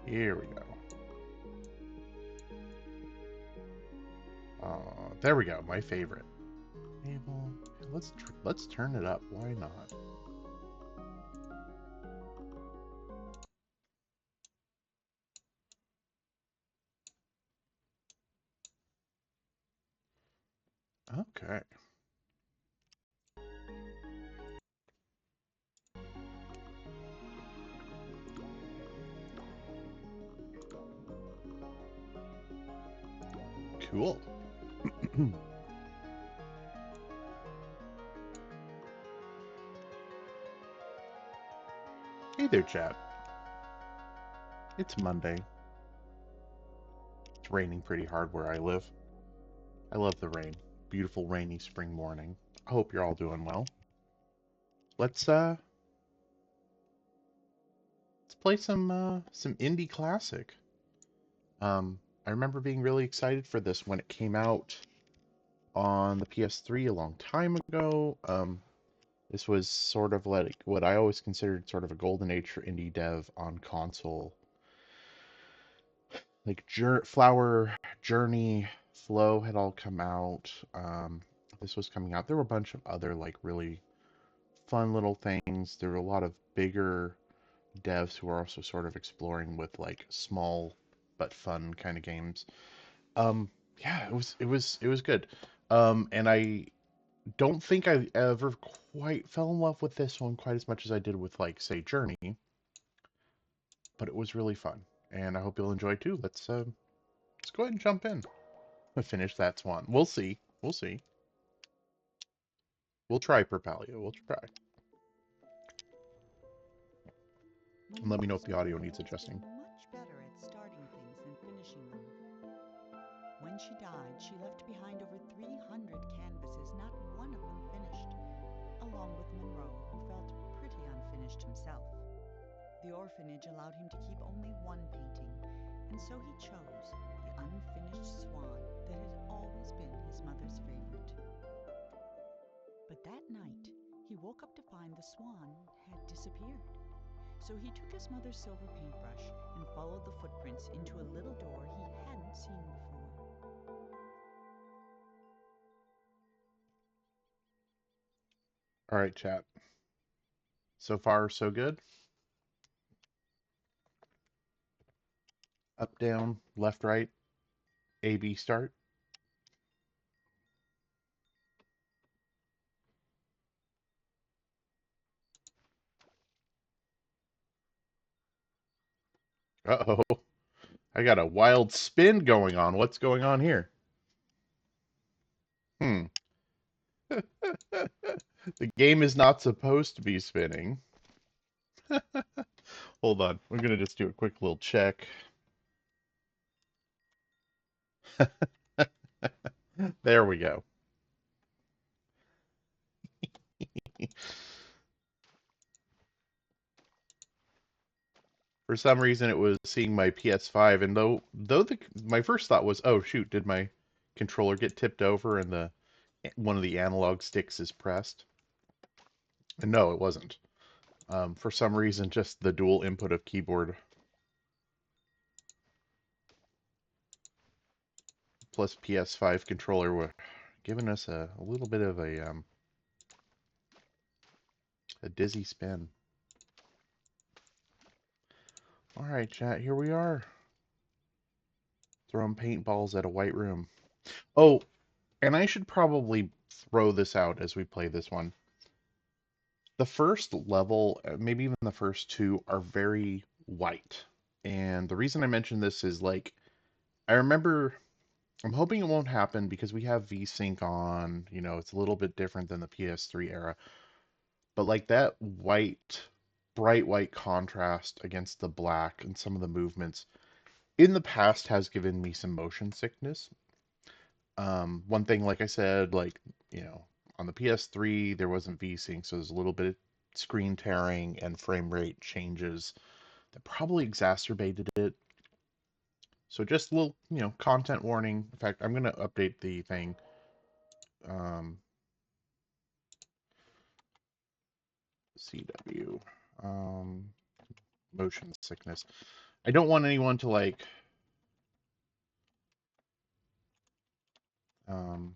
Here we go. There we go. My favorite. Table. Let's turn it up. Why not? Okay. Cool. Hey there, chat. It's Monday. It's raining pretty hard where I live. I love the rain. Beautiful rainy spring morning. I hope you're all doing well. Let's play some indie classic. I remember being really excited for this when it came out on the PS3 a long time ago. This was sort of like what I always considered sort of a golden age for indie dev on console. Like Flower, Journey, Flow had all come out. This was coming out. There were a bunch of other like really fun little things. There were a lot of bigger devs who are also sort of exploring with like small but fun kind of games. Um, yeah, it was good. And I don't think I ever quite fell in love with this one quite as much as I did with like say Journey, but it was really fun, and I hope you'll enjoy too. Let's go ahead and jump in. Finish that swan. We'll see. We'll see. We'll try Perpalia. We'll try. And let me know if the audio needs adjusting. Much better at starting things than finishing them. When she died, she left behind over 300 canvases, not one of them finished, along with Monroe, who felt pretty unfinished himself. The orphanage allowed him to keep only one painting, and so he chose the Unfinished Swan that had always been his mother's favorite. But that night, he woke up to find the swan had disappeared. So he took his mother's silver paintbrush and followed the footprints into a little door he hadn't seen before. All right, chat. So far, so good. Up, down, left, right, A, B, start. Uh-oh. I got a wild spin going on. What's going on here? Hmm. The game is not supposed to be spinning. Hold on. We're going to just do a quick little check. There we go. For some reason, it was seeing my PS5, and though my first thought was, oh shoot, did my controller get tipped over and the one of the analog sticks is pressed? And no, it wasn't. For some reason, just the dual input of keyboard plus PS5 controller were giving us a little bit of a dizzy spin. All right, chat, here we are. Throwing paintballs at a white room. Oh, and I should probably throw this out as we play this one. The first level, maybe even the first two, are very white. And the reason I mention this is like, I remember, I'm hoping it won't happen because we have VSync on, it's a little bit different than the PS3 era. But like that white, bright white contrast against the black and some of the movements in the past has given me some motion sickness. One thing, like I said, like, on the PS3, there wasn't VSync, so there's a little bit of screen tearing and frame rate changes that probably exacerbated it. So just a little, content warning. In fact, I'm going to update the thing. Um, CW. Motion sickness. I don't want anyone to um,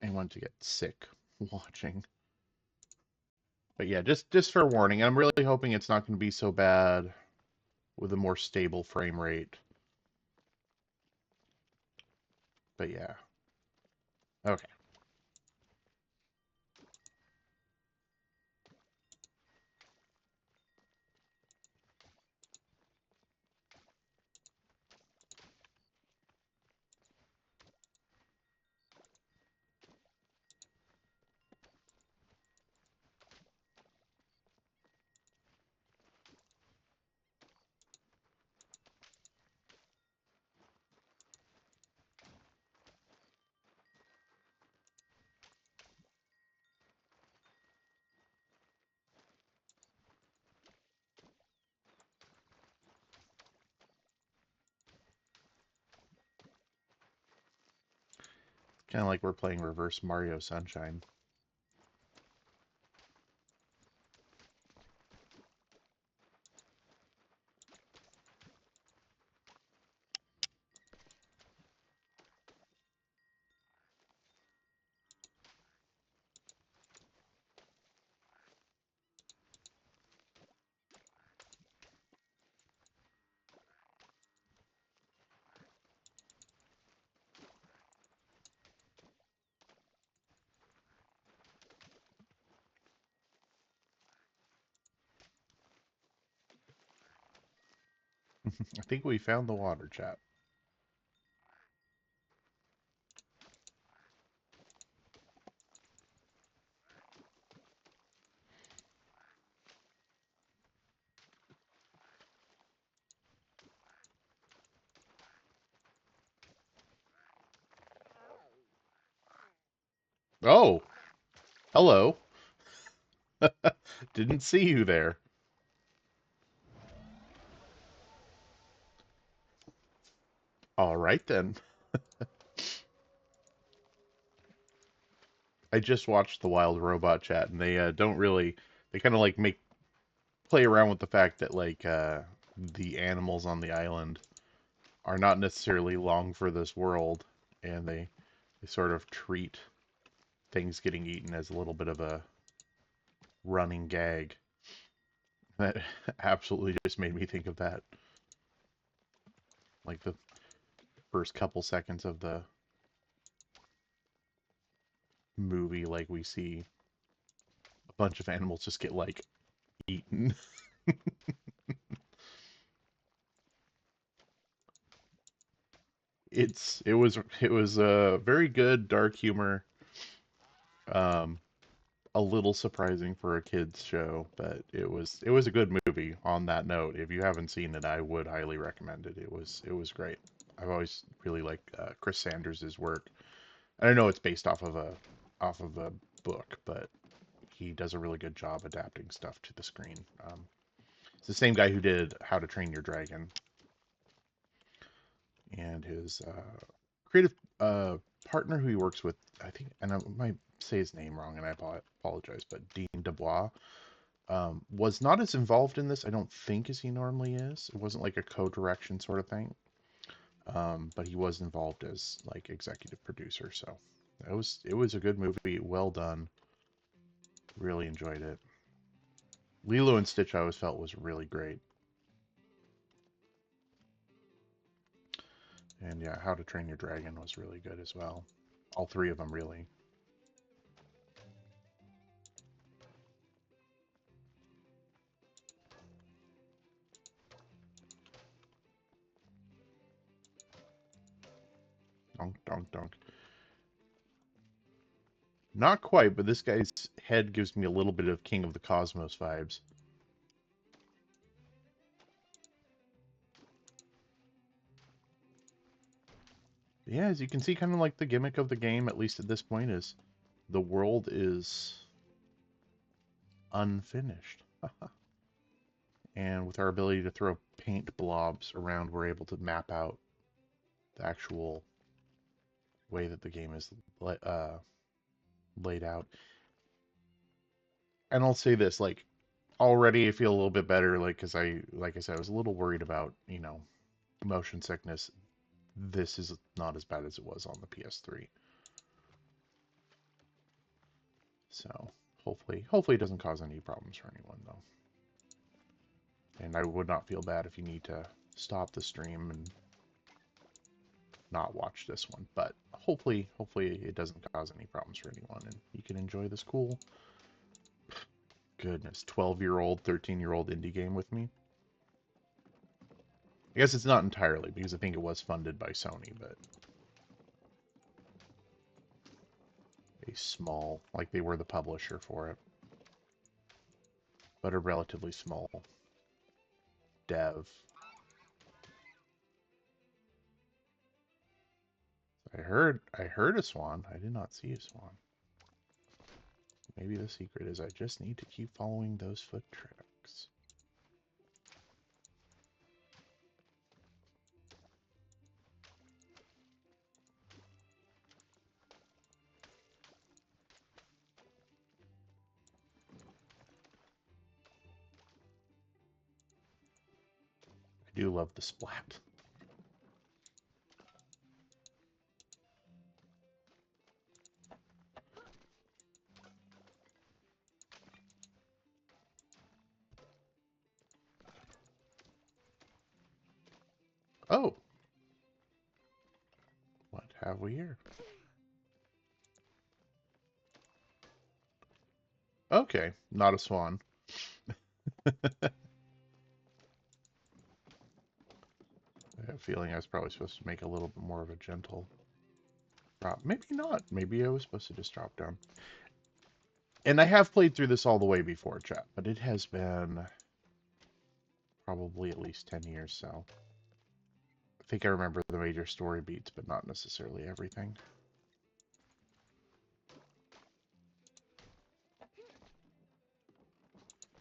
anyone to get sick watching. But yeah, just fair warning. I'm really hoping it's not going to be so bad with a more stable frame rate. But yeah, okay. Kind of like we're playing reverse Mario Sunshine. I think we found the water chat. Oh, hello. Didn't see you there. All right then. I just watched the Wild Robot chat, and they don't really. They kind of make play around with the fact that the animals on the island are not necessarily long for this world, and they sort of treat things getting eaten as a little bit of a running gag. That absolutely just made me think of that. Like the first couple seconds of the movie, like we see a bunch of animals just get eaten. It was a very good dark humor. Um, a little surprising for a kids show, but it was a good movie. On that note, if you haven't seen it, I would highly recommend it. It was great. I've always really liked Chris Sanders' work. I know it's based off of a book, but he does a really good job adapting stuff to the screen. It's the same guy who did How to Train Your Dragon, and his creative partner who he works with, I think, and I might say his name wrong, and I apologize, but Dean Dubois was not as involved in this, I don't think, as he normally is. It wasn't like a co-direction sort of thing, but he was involved as executive producer. So it was a good movie, well done. Really enjoyed it. Lilo and Stitch, I always felt was really great, and yeah, How to Train Your Dragon was really good as well. All three of them, really. Donk, donk, donk. Not quite, but this guy's head gives me a little bit of King of the Cosmos vibes. Yeah, as you can see, kind of like the gimmick of the game, at least at this point, is the world is unfinished. And with our ability to throw paint blobs around, we're able to map out the actual way that the game is laid out. And I'll say this, already I feel a little bit better, like, because like I said, I was a little worried about, motion sickness. This is not as bad as it was on the PS3. So hopefully it doesn't cause any problems for anyone though. And I would not feel bad if you need to stop the stream and not watch this one. But hopefully it doesn't cause any problems for anyone, and you can enjoy this cool, goodness, 12-year-old, 13-year-old indie game with me. I guess it's not entirely because I think it was funded by Sony, but a small, like they were the publisher for it, but a relatively small dev. I heard a swan. I did not see a swan. Maybe the secret is I just need to keep following those foot tracks. I do love the splat. Oh, what have we here? Okay, not a swan. I have a feeling I was probably supposed to make a little bit more of a gentle drop. Maybe not. Maybe I was supposed to just drop down. And I have played through this all the way before, chat, but it has been probably at least 10 years, so I think I remember the major story beats, but not necessarily everything.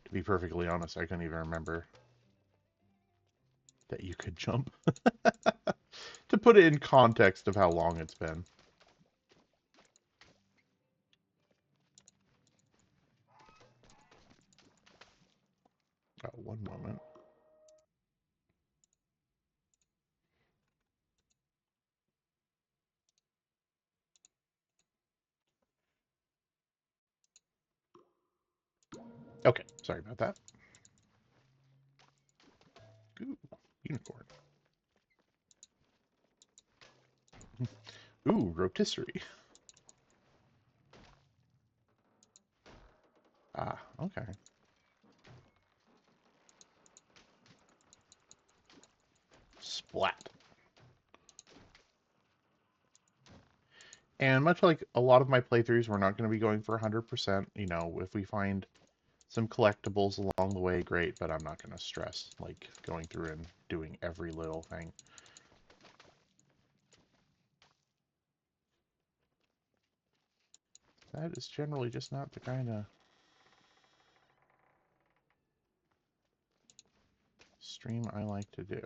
To be perfectly honest, I couldn't even remember that you could jump. To put it in context of how long it's been. Oh, one moment. Okay, sorry about that. Ooh, unicorn. Ooh, rotisserie. Ah, okay. Splat. And much like a lot of my playthroughs, we're not going to be going for 100%. If we find some collectibles along the way, great, but I'm not going to stress, like, going through and doing every little thing. That is generally just not the kind of stream I like to do.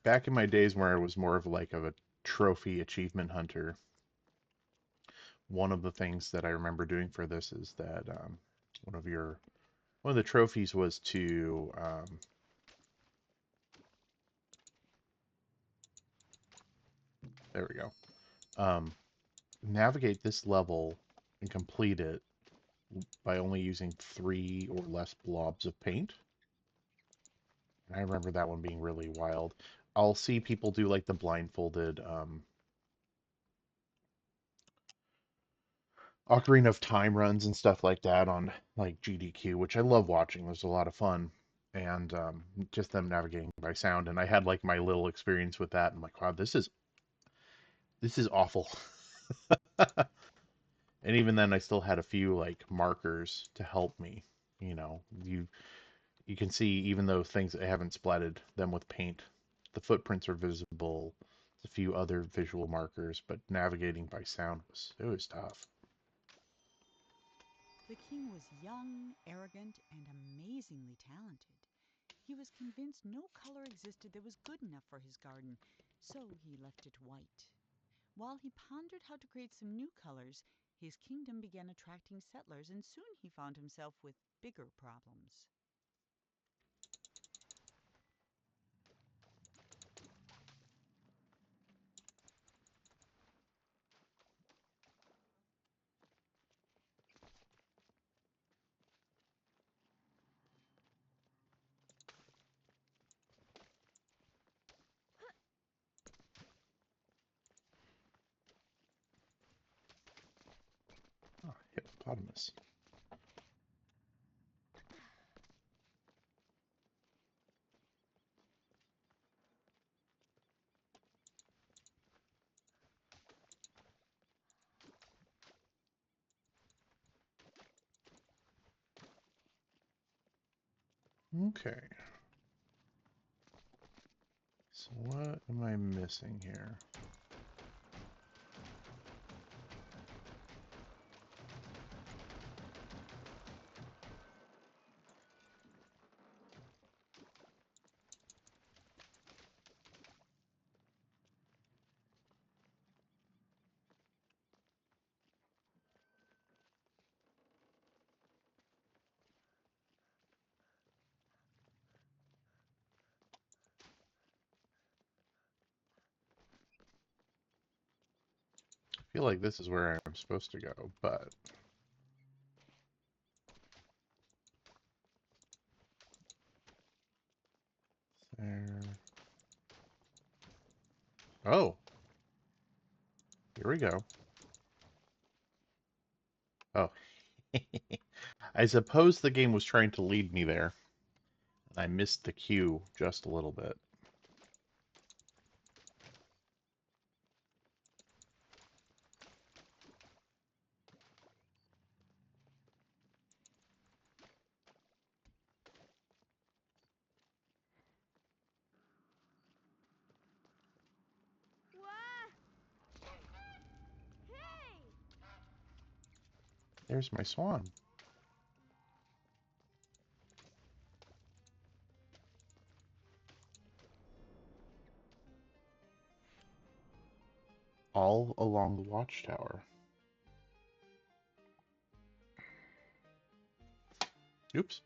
Back in my days where I was more of like of a trophy achievement hunter, one of the things that I remember doing for this is that one of your one of the trophies was to there we go, navigate this level and complete it by only using 3 or less blobs of paint. And I remember that one being really wild. I'll see people do like the blindfolded Ocarina of Time runs and stuff like that on like GDQ, which I love watching. There's a lot of fun. And just them navigating by sound. And I had like my little experience with that. I'm like, wow, this is awful. And even then, I still had a few like markers to help me. You can see even though things I haven't splatted them with paint, the footprints are visible, a few other visual markers, but navigating by sound was tough. The king was young, arrogant, and amazingly talented. He was convinced no color existed that was good enough for his garden, so he left it white. While he pondered how to create some new colors, his kingdom began attracting settlers, and soon he found himself with bigger problems. Oh, hippopotamus. Okay. So what am I missing here? I feel like this is where I'm supposed to go, but there. Oh, here we go. Oh, I suppose the game was trying to lead me there. I missed the cue just a little bit. There's my swan. All along the watchtower. Oops.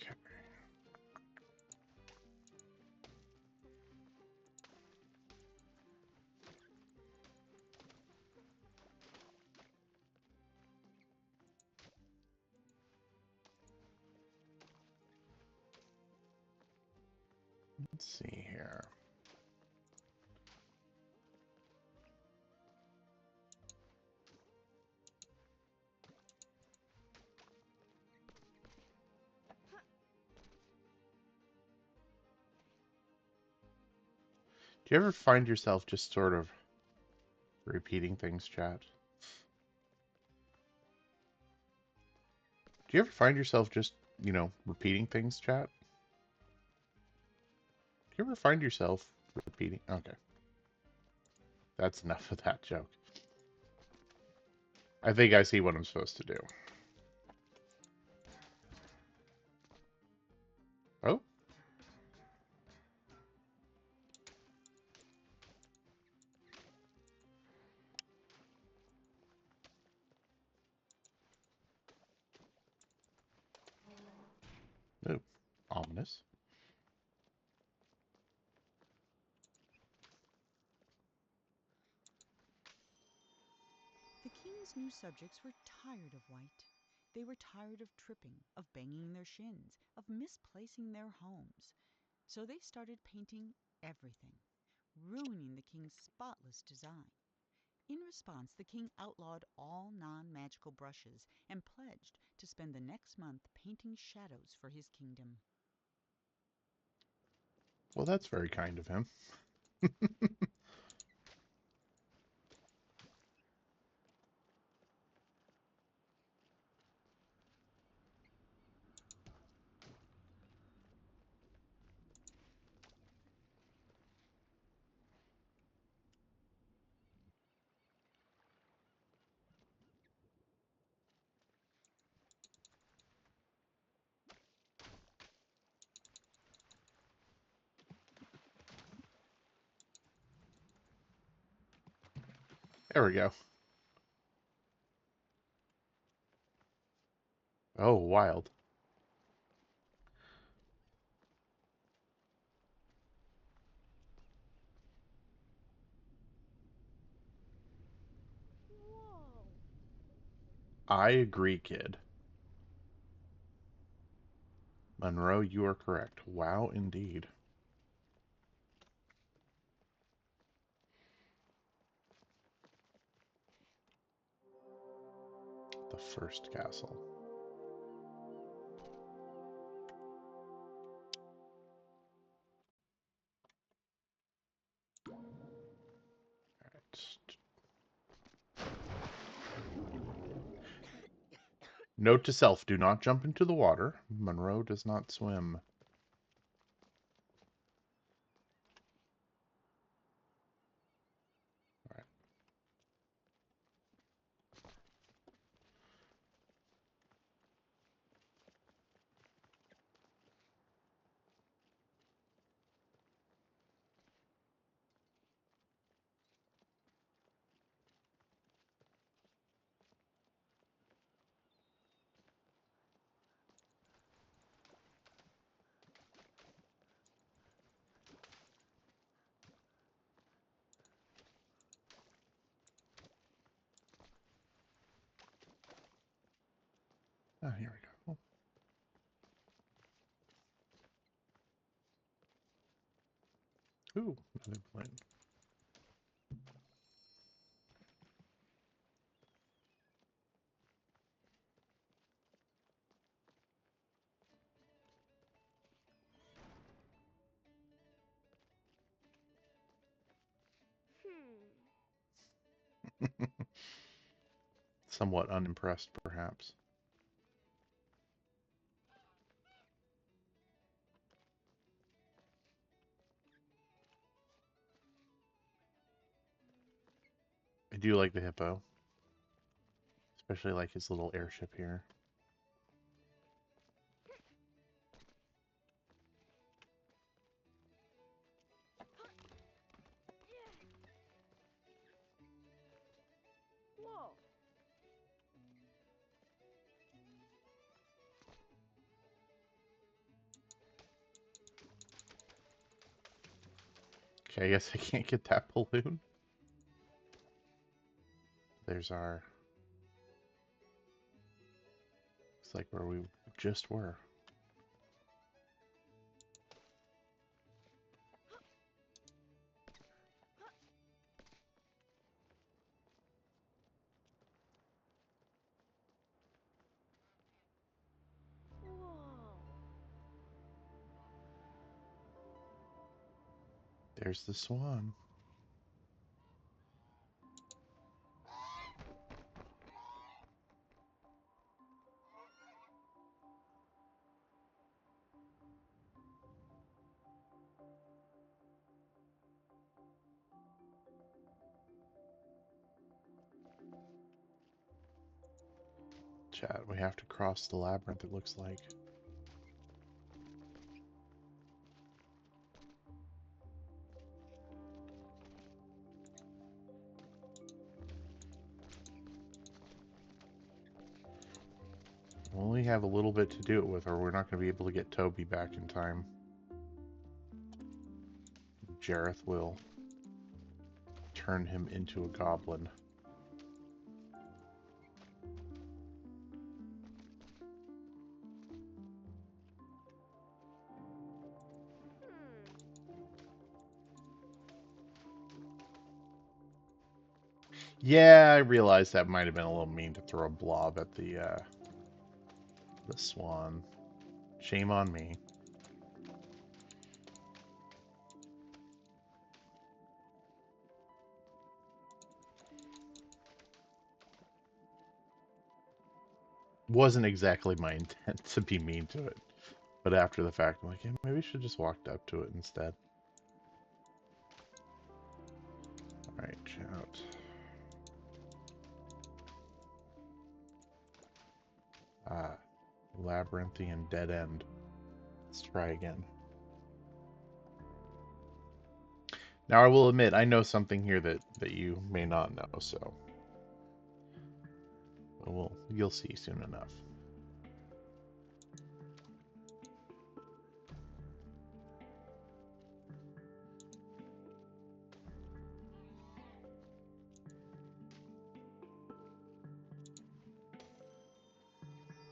Okay, let's see here. Do you ever find yourself just sort of repeating things, chat? Do you ever find yourself just, repeating things, chat? Do you ever find yourself repeating? Okay, that's enough of that joke. I think I see what I'm supposed to do. Oh, oh, ominous. The king's new subjects were tired of white. They were tired of tripping, of banging their shins, of misplacing their homes. So they started painting everything. ruining the king's spotless design. In response, the king outlawed all non-magical brushes and pledged to spend the next month painting shadows for his kingdom. Well, that's very kind of him. There we go. Oh, wild. Whoa. I agree, kid. Monroe, you are correct. Wow, indeed. The first castle. Alright. Note to self, do not jump into the water. Monroe does not swim. Alright. Ah, here we go. Ooh, another balloon. Hmm. Somewhat unimpressed, perhaps. I do like the hippo, especially like his little airship here. Whoa. Okay, I guess I can't get that balloon. There's our... It's like where we just were. Whoa. There's the swan. Chat, we have to cross the labyrinth, it looks like. We only have a little bit to do it with, or we're not going to be able to get Toby back in time. Jareth will turn him into a goblin. Hmm. Yeah, I realized that might have been a little mean to throw a blob at the swan. Shame on me. Wasn't exactly my intent to be mean to it, but after the fact, I'm like, yeah, maybe I should just walked up to it instead. All right, shout. Ah, labyrinthian dead end. Let's try again. Now I will admit I know something here that you may not know, so you'll see soon enough.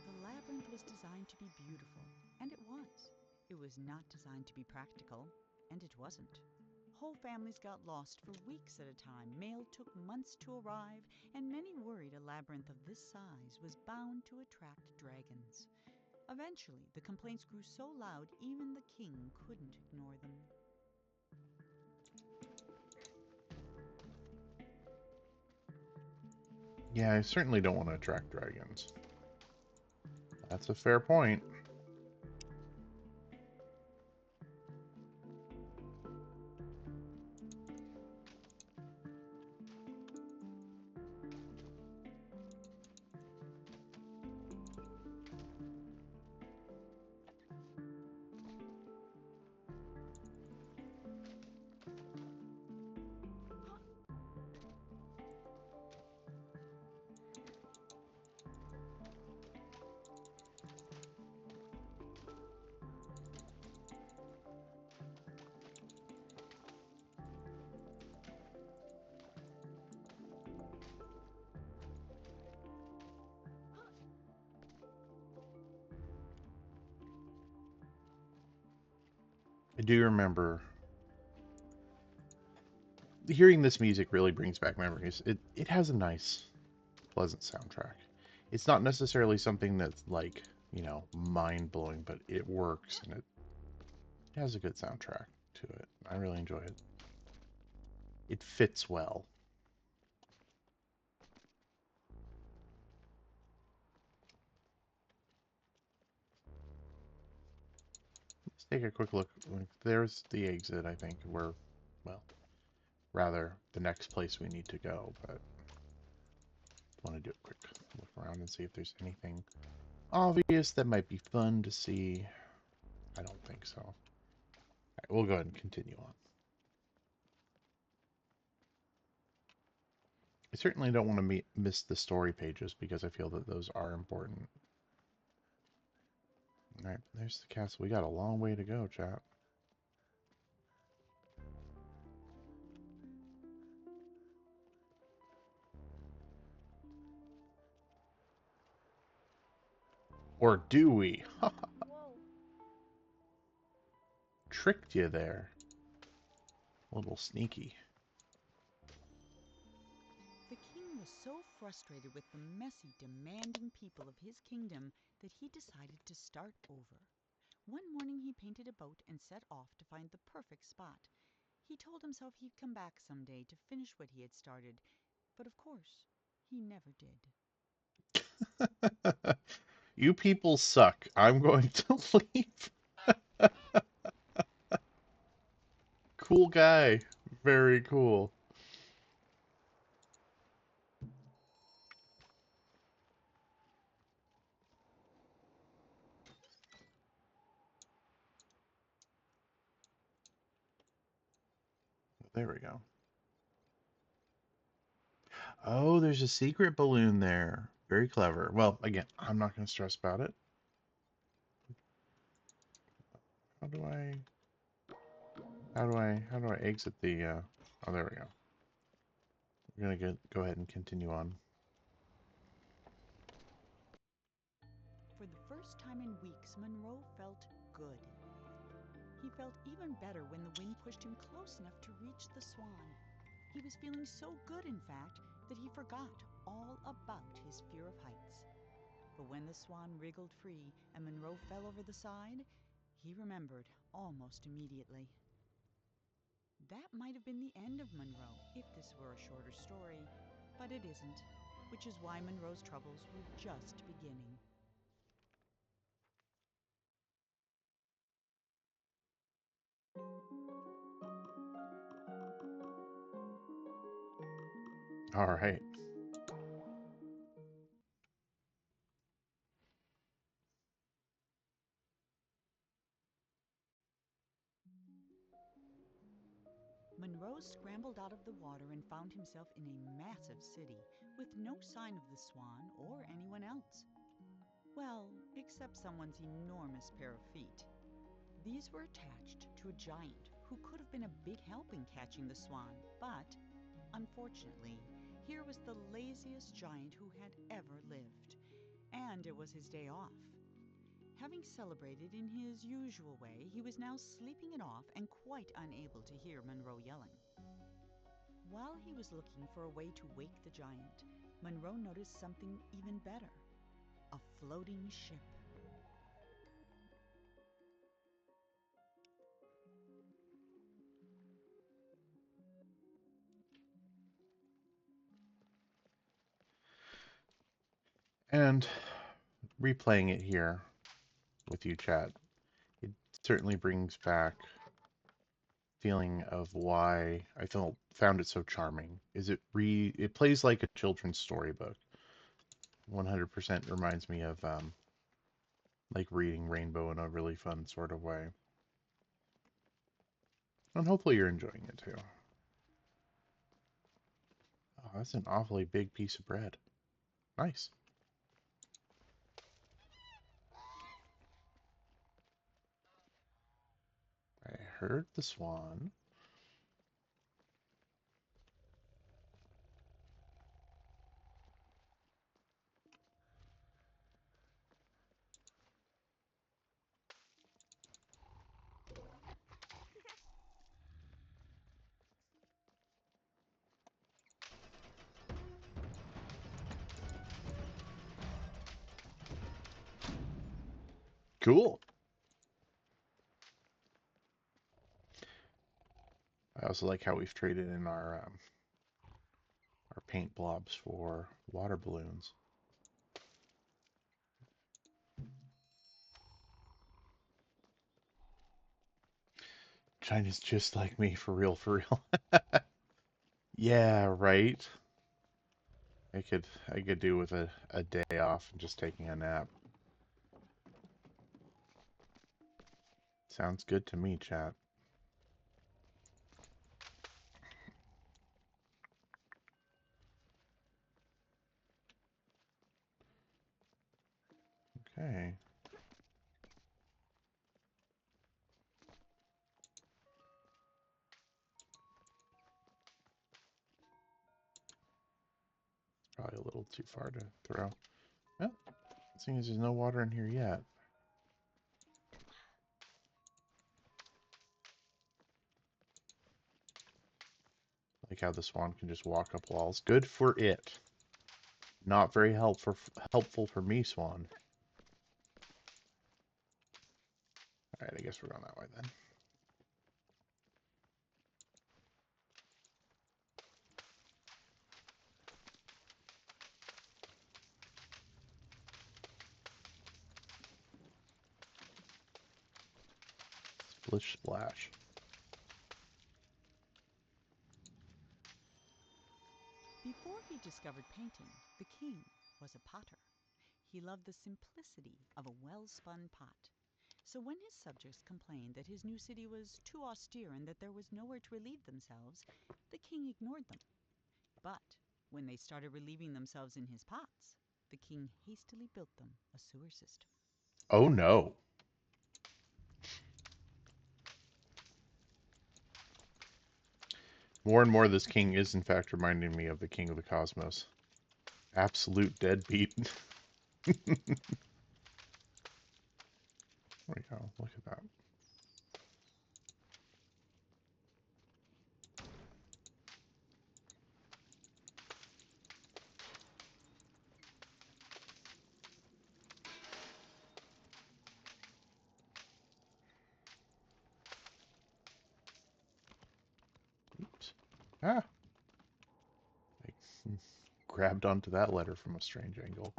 The labyrinth was designed to be beautiful, and it was. It was not designed to be practical, and it wasn't. Whole families got lost for weeks at a time, mail took months to arrive, and many worried a labyrinth of this size was bound to attract dragons. Eventually, the complaints grew so loud even the king couldn't ignore them. Yeah, I certainly don't want to attract dragons. That's a fair point. I do remember hearing this music really brings back memories. It has a nice, pleasant soundtrack. It's not necessarily something that's like, mind blowing, but it works and it has a good soundtrack to it. I really enjoy it. It fits well. Let's take a quick look. There's the exit, I think, where, well, rather the next place we need to go, but I want to do a quick look around and see if there's anything obvious that might be fun to see. I don't think so. All right, we'll go ahead and continue on. I certainly don't want to miss the story pages because I feel that those are important. All right, there's the castle. We got a long way to go, chat. Or do we? Whoa. Tricked you there. A little sneaky. The king was so frustrated with the messy, demanding people of his kingdom that he decided to start over. One morning he painted a boat and set off to find the perfect spot. He told himself he'd come back someday to finish what he had started, but of course, he never did. You people suck. I'm going to leave. Cool guy. Very cool. There we go. Oh, there's a secret balloon there. Very clever. Well, again, I'm not going to stress about it. How do I how do I exit the oh, there we go. We're going to go ahead and continue on. For the first time in weeks, Monroe felt good. He felt even better when the wind pushed him close enough to reach the swan. He was feeling so good, in fact, that he forgot all about his fear of heights. But when the swan wriggled free and Monroe fell over the side, he remembered almost immediately. That might have been the end of Monroe if this were a shorter story, but it isn't, which is why Monroe's troubles were just beginning. All right. Monroe scrambled out of the water and found himself in a massive city with no sign of the swan or anyone else. Well, except someone's enormous pair of feet. These were attached to a giant who could have been a big help in catching the swan, but unfortunately, here was the laziest giant who had ever lived, and it was his day off. Having celebrated in his usual way, he was now sleeping it off and quite unable to hear Monroe yelling. While he was looking for a way to wake the giant, Monroe noticed something even better: a floating ship. And replaying it here with you, chat, it certainly brings back feeling of why I found it so charming. Is it plays like a children's storybook. 100% reminds me of like reading Rainbow in a really fun sort of way. And hopefully you're enjoying it too. Oh, that's an awfully big piece of bread. Nice. I heard the swan. Cool. I also like how we've traded in our paint blobs for water balloons. China's just like me, for real, for real. Yeah, right. I could do with a day off and just taking a nap. Sounds good to me, chat. Okay. Probably a little too far to throw. Well, seeing as there's no water in here yet. Like how the swan can just walk up walls. Good for it. Not very helpful for me, swan. Alright, I guess we're going that way then. Splish splash. Before he discovered painting, the king was a potter. He loved the simplicity of a well-spun pot. So when his subjects complained that his new city was too austere and that there was nowhere to relieve themselves, the king ignored them. But when they started relieving themselves in his pots, the king hastily built them a sewer system. Oh no. More and more, this king is in fact reminding me of the king of the cosmos. Absolute deadbeat. There we go. Look at that. Ah, I grabbed onto that letter from a strange angle.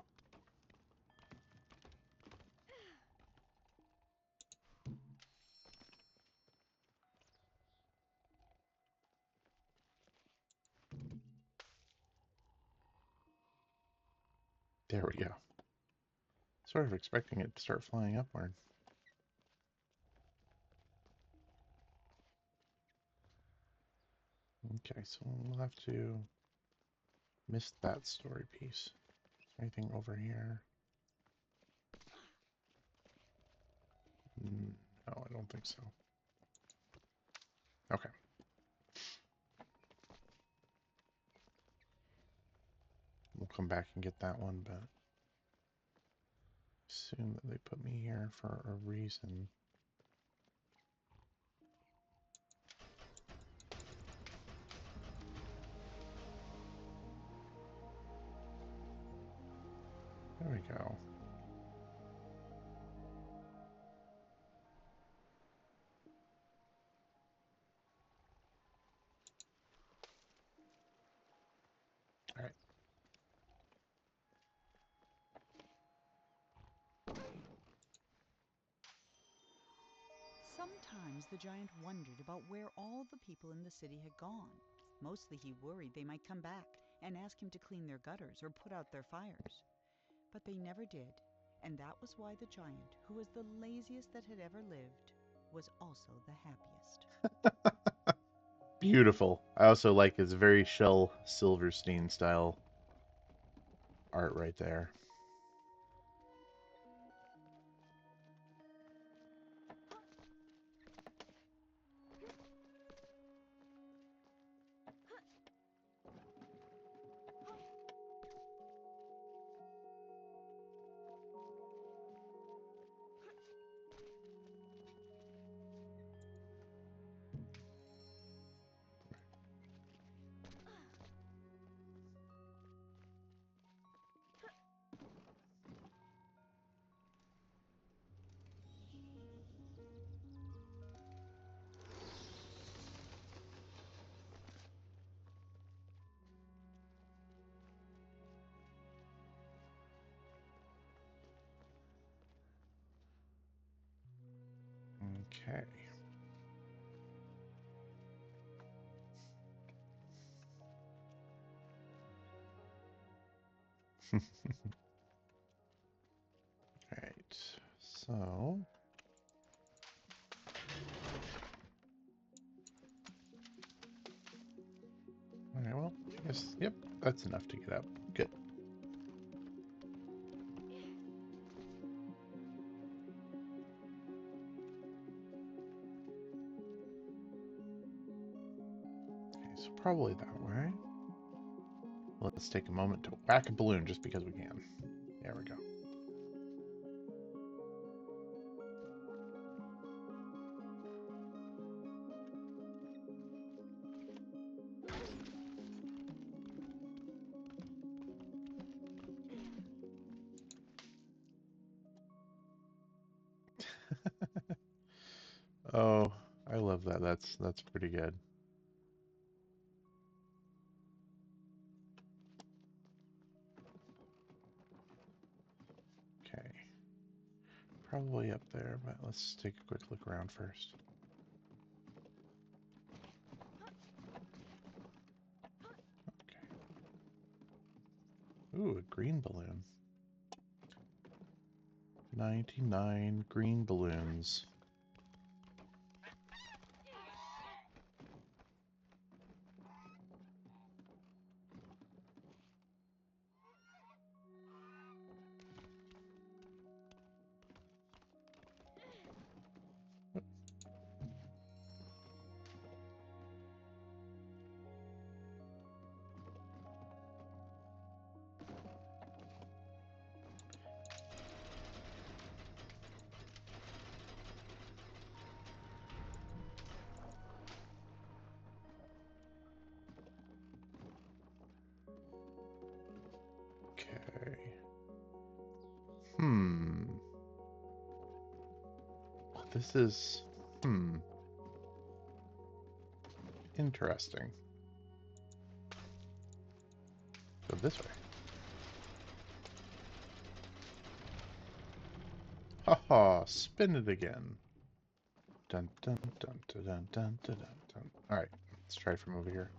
There we go. Sort of expecting it to start flying upward. Okay, so we'll have to miss that story piece. Is there anything over here? No, I don't think so. Okay. We'll come back and get that one, but assume that they put me here for a reason. There we go. All right. Sometimes the giant wondered about where all the people in the city had gone. Mostly he worried they might come back and ask him to clean their gutters or put out their fires. But they never did, and that was why the giant, who was the laziest that had ever lived, was also the happiest. Beautiful. I also like his very Shel Silverstein style art right there. Okay. Alright, so... Alright, well, I guess, yep, that's enough to get up. Good. Okay, so probably that way. Let's take a moment to whack a balloon just because we can. There we go. Oh, I love that. That's pretty good. Okay. Probably up there, but let's take a quick look around first. Okay. Ooh, a green balloon. 99 green balloons. Okay. Hmm. This is... Hmm. Interesting. Go this way. Haha, spin it again. Dun dun dun dun dun dun dun dun. Alright, let's try from over here.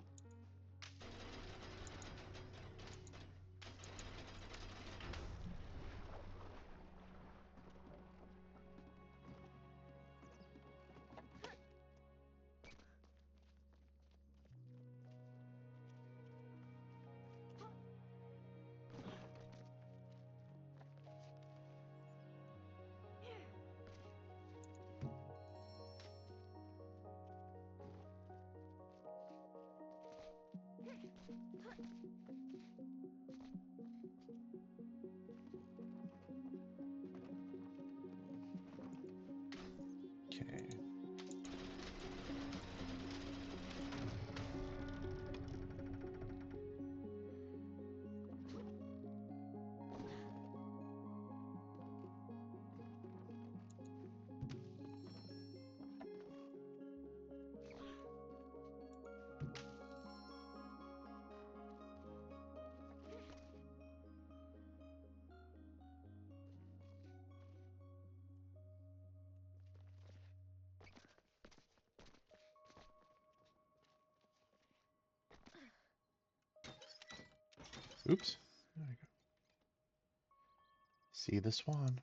Okay. Oops. There we go. See the swan.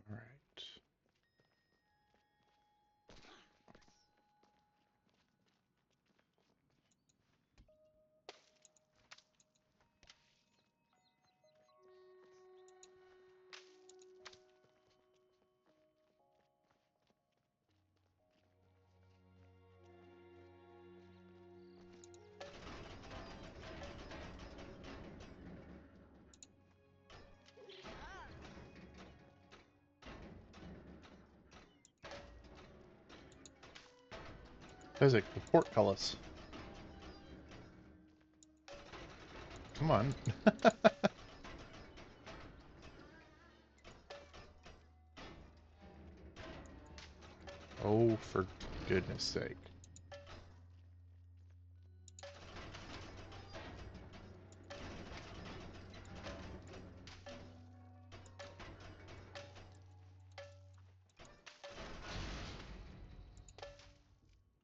Alright. Physic, the portcullis. Come on. Oh, for goodness sake.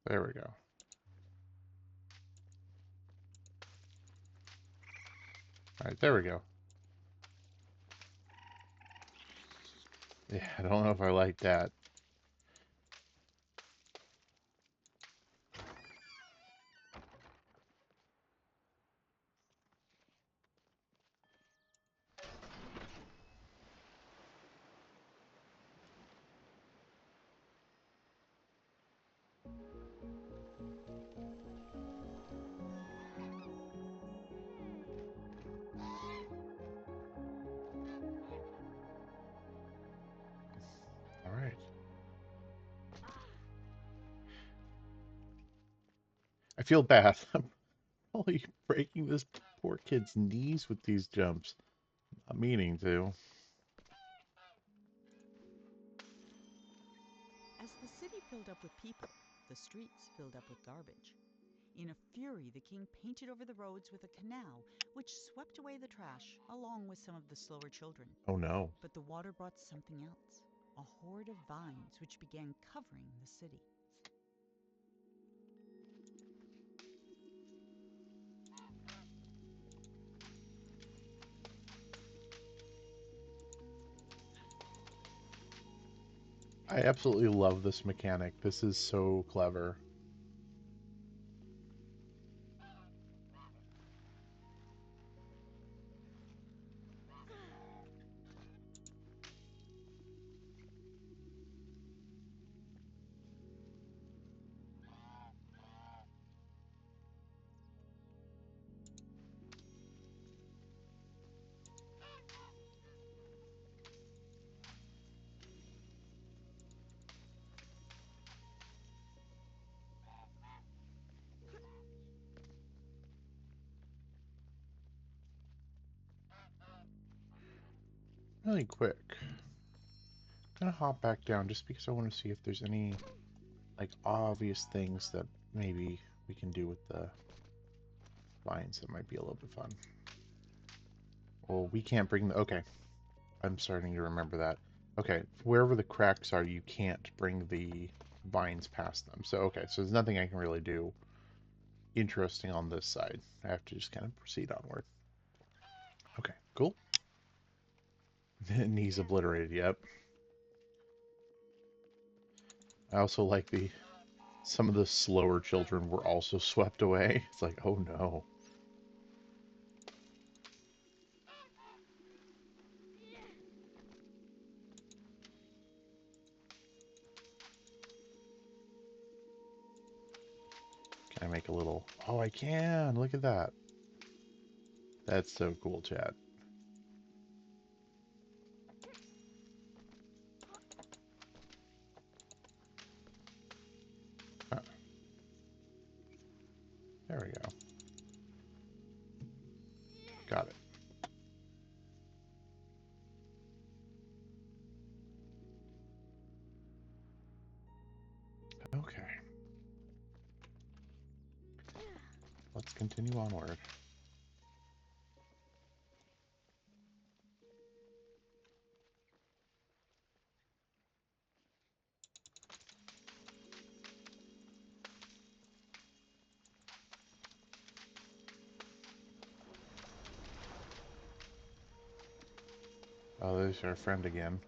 There we go. Alright, there we go. Yeah, I don't know if I like that. Alright. I feel bad. I'm probably breaking this poor kid's knees with these jumps. Not meaning to. As the city filled up with people, the streets filled up with garbage. In a fury, the king painted over the roads with a canal, which swept away the trash along with some of the slower children. Oh no. But the water brought something else, a horde of vines which began covering the city. I absolutely love this mechanic. This is so clever. really quick. I'm gonna hop back down just because I want to see if there's any like obvious things that maybe we can do with the vines that might be a little bit fun. Well, we can't bring the... Okay, I'm starting to remember that. Okay, wherever the cracks are, you can't bring the vines past them. So, okay, so there's nothing I can really do interesting on this side. I have to just kind of proceed onward. Okay, cool. Knees obliterated, yep. I also like the... Some of the slower children were also swept away. It's like, oh no. Can I make a little... Oh, I can! Look at that. That's so cool, chat. Huh, there we go. Got it. Okay. Let's continue onward. Oh, there's our friend again.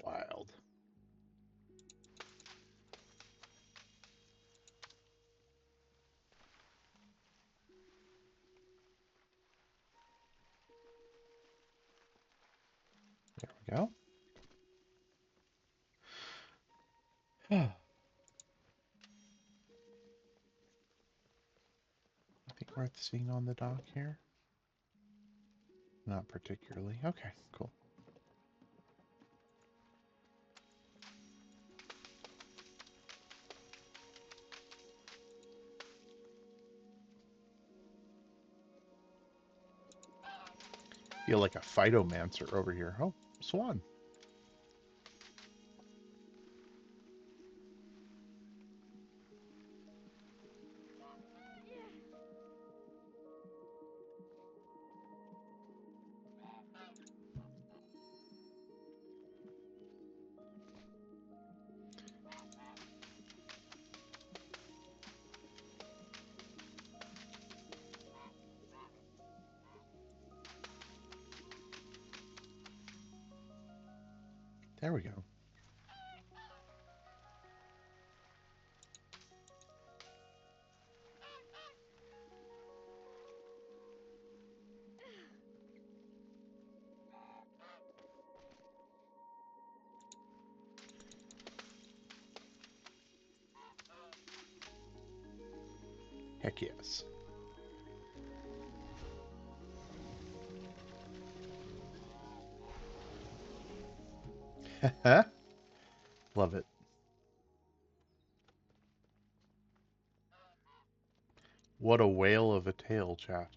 Wild. There we go. Nothing worth seeing on the dock here? Not particularly. Okay, cool. Feel like a phytomancer over here. Oh, swan. There we go. Heck yes. Love it. What a whale of a tail, chat.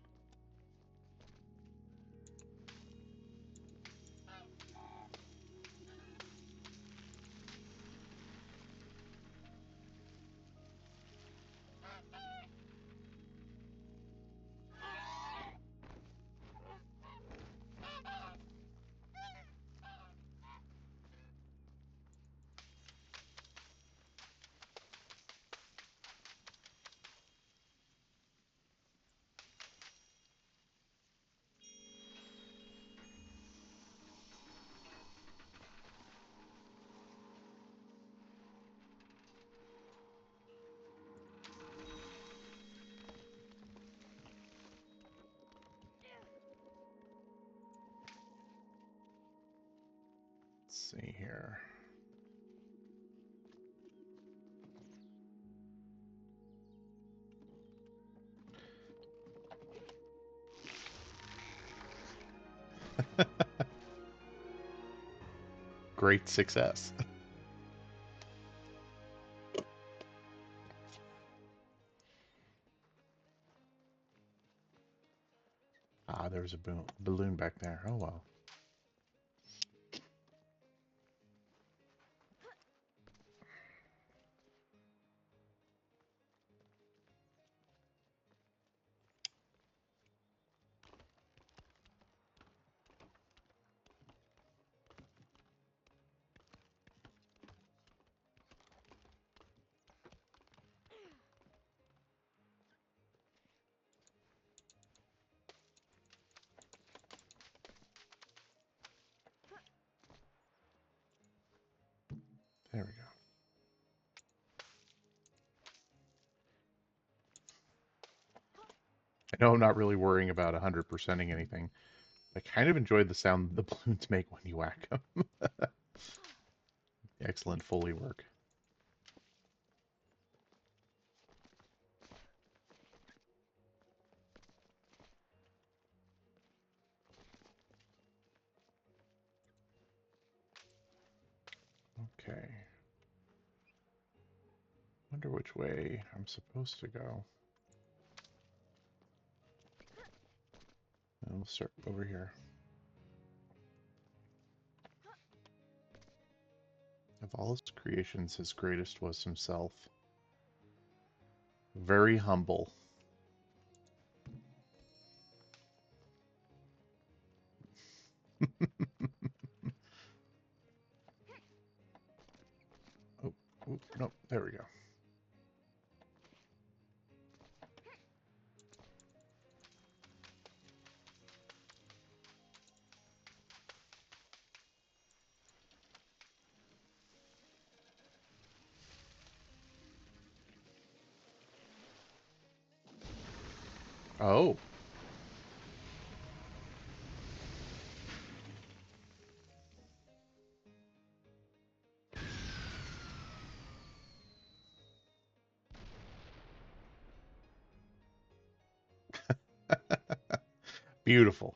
Let's see here. Great success. there was a balloon back there. Oh well. There we go. I know I'm not really worrying about 100%ing anything. I kind of enjoyed the sound the balloons make when you whack them. Excellent Foley work. Okay. Wonder which way I'm supposed to go. We'll start over here. Of all his creations, his greatest was himself. Very humble. Oh, oh, no, there we go. Oh, beautiful.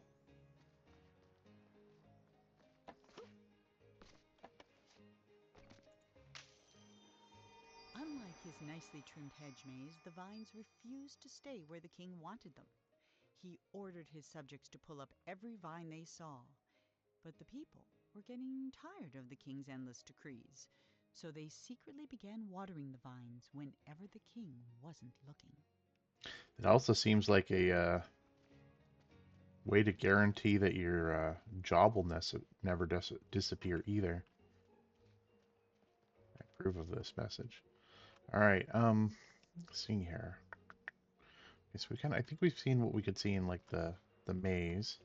Unlike his nicely trimmed hedge maze, the vines refused to stay where the king wanted them. He ordered his subjects to pull up every vine they saw. But the people were getting tired of the king's endless decrees, so they secretly began watering the vines whenever the king wasn't looking. It also seems like a way to guarantee that your job will never disappear either. I approve of this message. All right, seeing here. Okay, so I think we've seen what we could see in like the maze.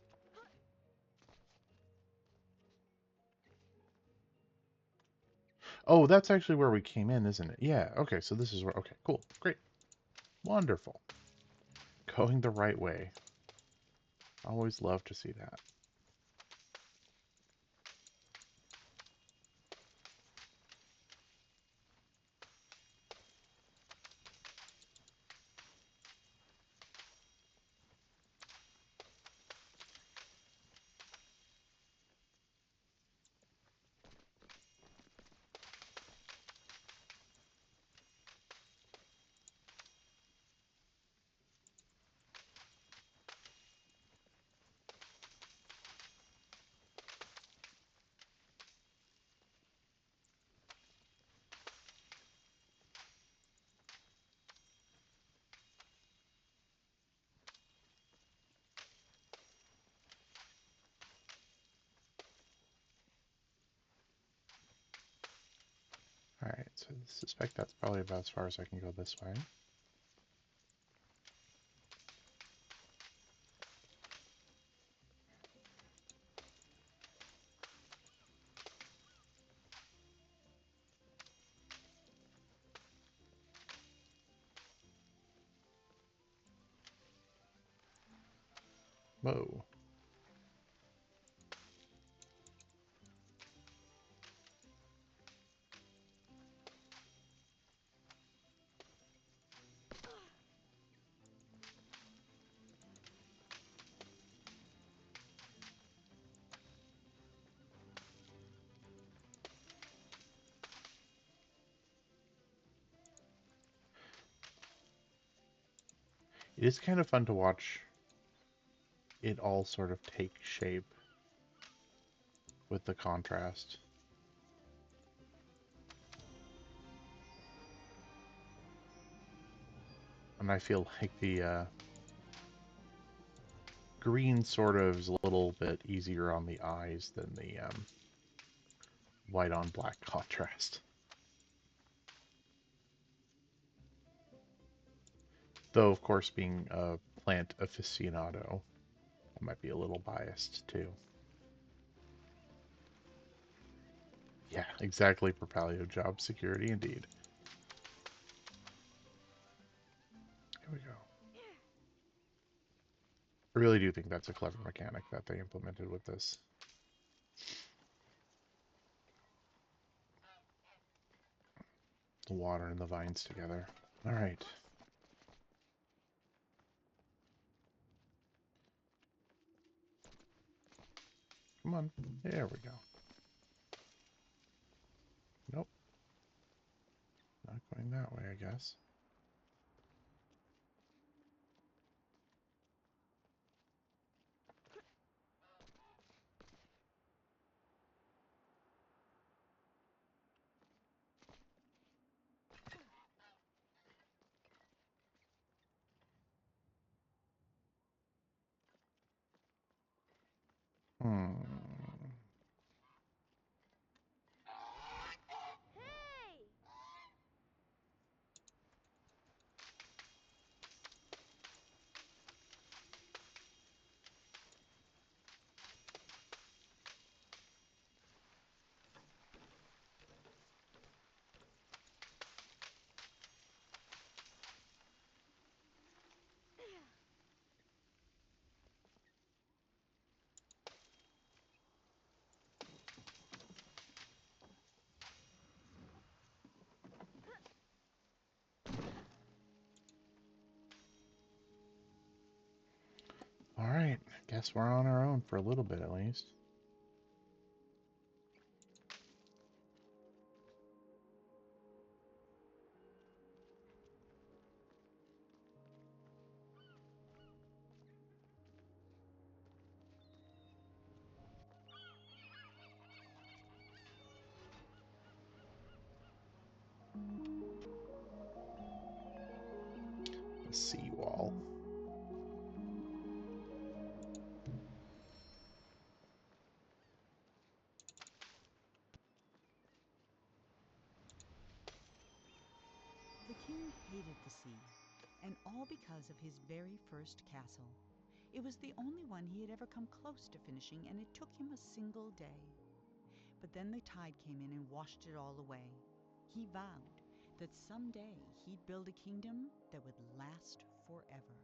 Oh, that's actually where we came in, isn't it? Yeah, okay, so this is where, okay, cool, great, wonderful. Going the right way. Always love to see that. All right, so I suspect that's probably about as far as I can go this way. Whoa. It is kind of fun to watch it all sort of takes shape with the contrast. And I feel like the green sort of is a little bit easier on the eyes than the white on black contrast. Though, of course, being a plant aficionado, I might be a little biased too. Yeah, exactly, Propalio. Job security indeed. Here we go. I really do think that's a clever mechanic that they implemented with this. The water and the vines together. All right. Come on. There we go. Nope. Not going that way, I guess. Hmm. Hey! All right. Guess we're on our own for a little bit at least. The seawall. The king hated the sea, and all because of his very first castle. It was the only one he had ever come close to finishing, and it took him a single day. But then the tide came in and washed it all away. He vowed that someday he'd build a kingdom that would last forever.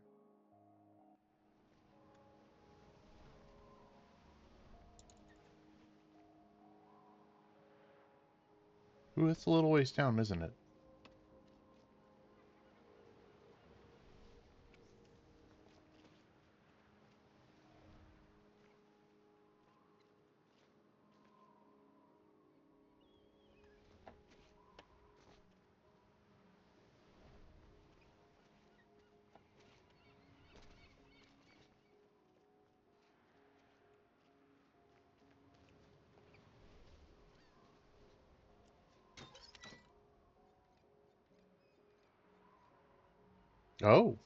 Ooh, it's a little ways down, isn't it? Oh,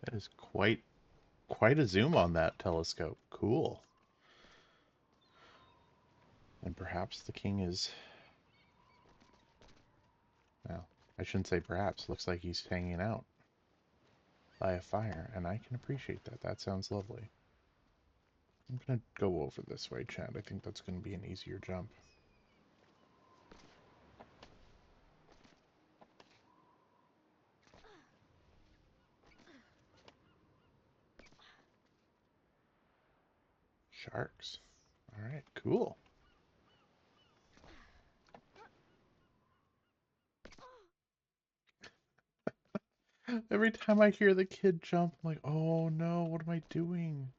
that is quite a zoom on that telescope. Cool. And perhaps the king is, well, I shouldn't say perhaps. Looks like he's hanging out by a fire, and I can appreciate that. That sounds lovely. I'm gonna go over this way, Chad. I think that's gonna be an easier jump. Sharks. All right, cool. Every time I hear the kid jump, I'm like, oh no, what am I doing?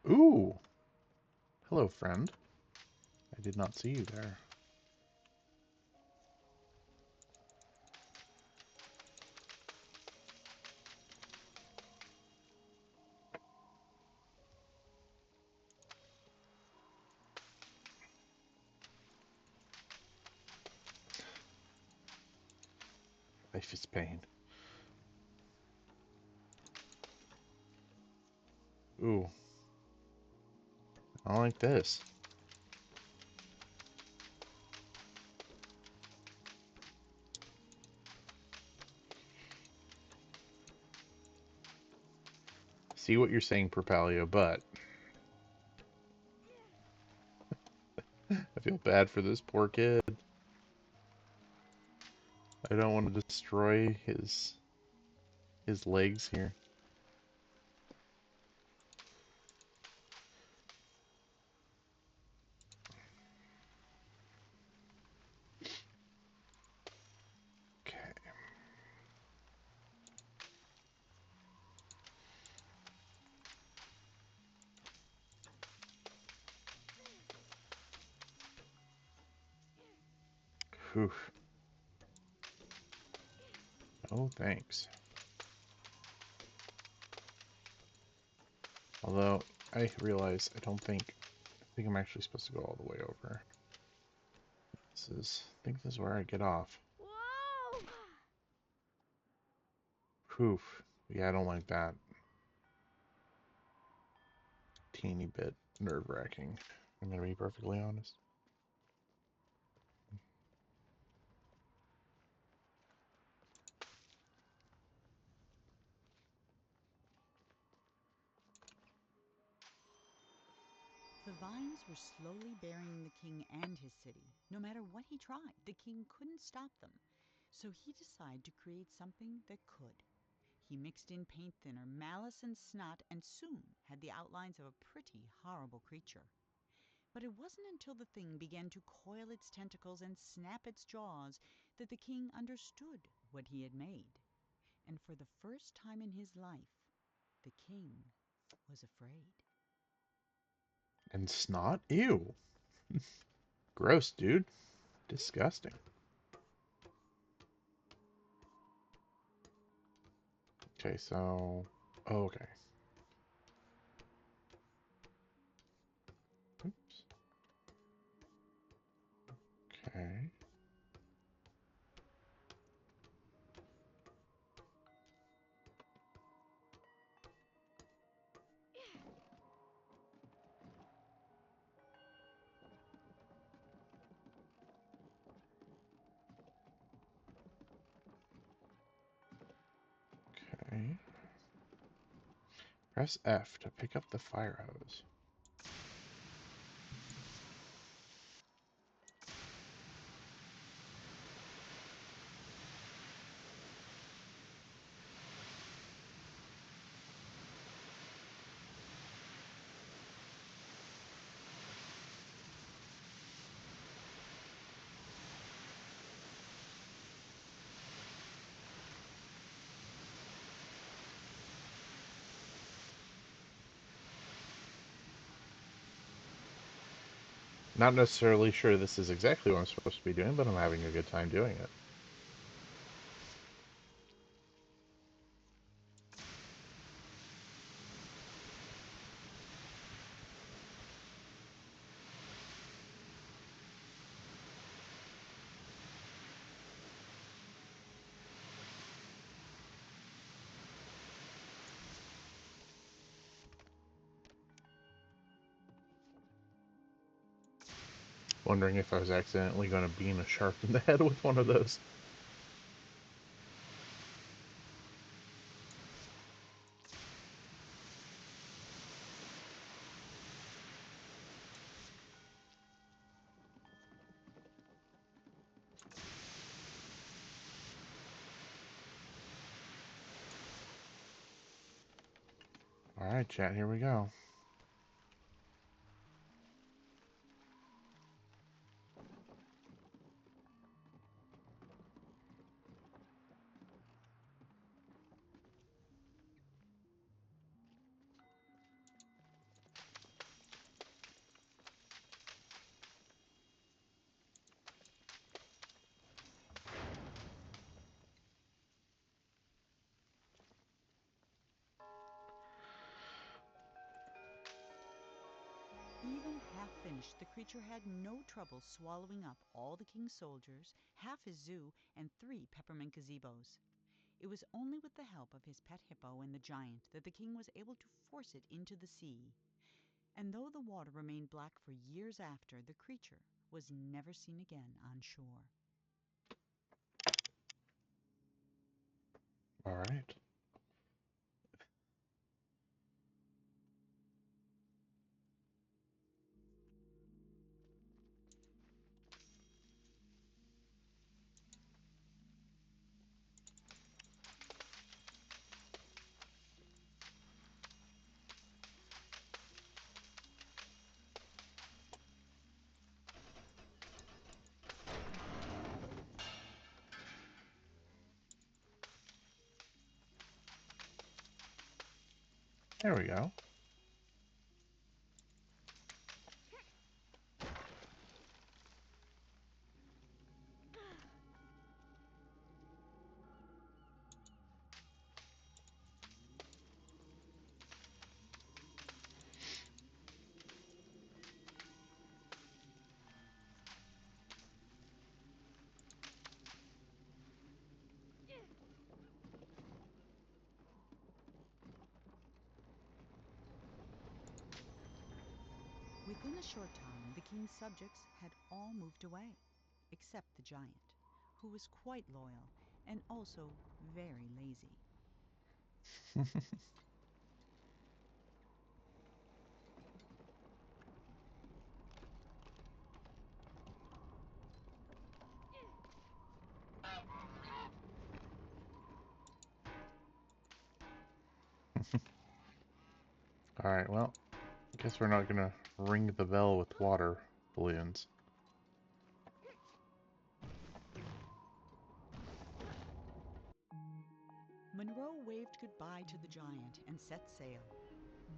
Ooh, hello, friend. I did not see you there. Life is pain. Ooh, I like this. See what you're saying, Propalio, but I feel bad for this poor kid. I don't want to destroy his legs here. Okay. Whew. Oh, thanks. Although, I realize I think I'm actually supposed to go all the way over. I think this is where I get off. Whoa! Whew. Yeah, I don't like that. Teeny bit nerve-wracking. I'm gonna be perfectly honest. The vines were slowly burying the king and his city. No matter what he tried, the king couldn't stop them. So he decided to create something that could. He mixed in paint thinner, malice, and snot, and soon had the outlines of a pretty horrible creature. But it wasn't until the thing began to coil its tentacles and snap its jaws that the king understood what he had made. And for the first time in his life, the king was afraid. And snot? Ew. Gross, dude. Disgusting. Okay, so... Oh, okay. Oops. Okay. Okay. Press F to pick up the fire hose. Not necessarily sure this is exactly what I'm supposed to be doing, but I'm having a good time doing it. Wondering if I was accidentally going to beam a shark in the head with one of those. Alright, chat, here we go. half finished, the creature had no trouble swallowing up all the king's soldiers, half his zoo, and 3 peppermint gazebos. It was only with the help of his pet hippo and the giant that the king was able to force it into the sea. And though the water remained black for years after, the creature was never seen again on shore. All right. There we go. Within a short time, the king's subjects had all moved away, except the giant, who was quite loyal and also very lazy. All right, well, I guess we're not gonna ring the bell with water balloons. Monroe waved goodbye to the giant and set sail.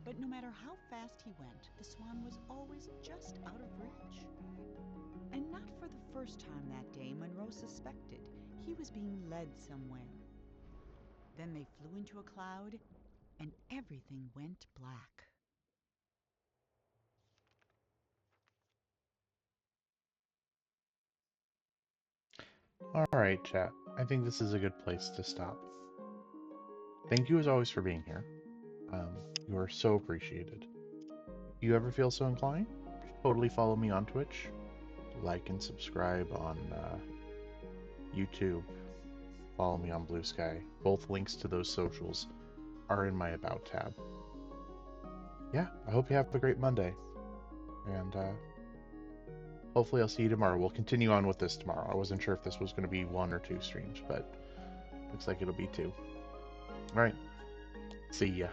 But no matter how fast he went, the swan was always just out of reach. And not for the first time that day, Monroe suspected he was being led somewhere. Then they flew into a cloud, and everything went black. All right, chat. I think this is a good place to stop. Thank you as always for being here. You are so appreciated. You ever feel so inclined? Totally follow me on Twitch, like and subscribe on YouTube, follow me on Blue Sky. Both links to those socials are in my About tab. Yeah, I hope you have a great Monday, and hopefully I'll see you tomorrow. We'll continue on with this tomorrow. I wasn't sure if this was going to be 1 or 2 streams, but looks like it'll be 2. All right, see ya.